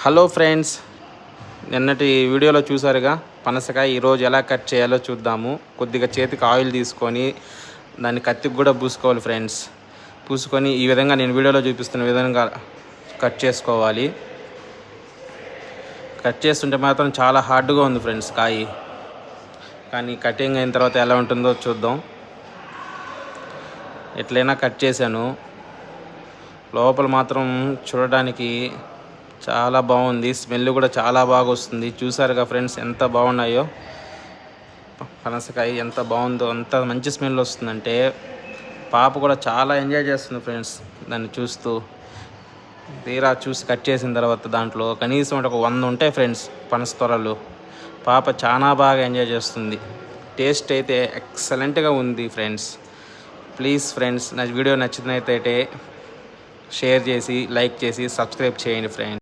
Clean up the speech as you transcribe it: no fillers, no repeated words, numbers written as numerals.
Hello friends, నిన్నటి వీడియోలో చూసారుగా పనసకాయ. ఈరోజు ఎలా కట్ చేయాలో చూద్దాము. కొద్దిగా చేతికి ఆయిల్ తీసుకొని దాన్ని కత్తికి కూడా పూసుకోవాలి ఫ్రెండ్స్. పూసుకొని ఈ విధంగా నేను వీడియోలో చూపిస్తున్న విధంగా కట్ చేసుకోవాలి. కట్ చేస్తుంటే మాత్రం చాలా హార్డ్గా ఉంది ఫ్రెండ్స్ కాయ. కానీ కటింగ్ అయిన తర్వాత ఎలా ఉంటుందో చూద్దాం. ఎట్లయినా కట్ చేశాను. లోపల మాత్రం చూడడానికి చాలా బాగుంది. స్మెల్ కూడా చాలా బాగా వస్తుంది. చూసారుగా ఫ్రెండ్స్ ఎంత బాగున్నాయో. పనసకాయ ఎంత బాగుందో, అంత మంచి స్మెల్ వస్తుందంటే పాప కూడా చాలా ఎంజాయ్ చేస్తుంది ఫ్రెండ్స్ దాన్ని చూస్తూ. తీరా చూసి కట్ చేసిన తర్వాత దాంట్లో కనీసం ఒక 100 ఉంటాయి ఫ్రెండ్స్ పనస త్వరలు. పాప చాలా బాగా ఎంజాయ్ చేస్తుంది. టేస్ట్ అయితే ఎక్సలెంట్గా ఉంది ఫ్రెండ్స్. ప్లీజ్ ఫ్రెండ్స్, నా వీడియో నచ్చినట్లయితే షేర్ చేసి, లైక్ చేసి, సబ్స్క్రైబ్ చేయండి ఫ్రెండ్స్.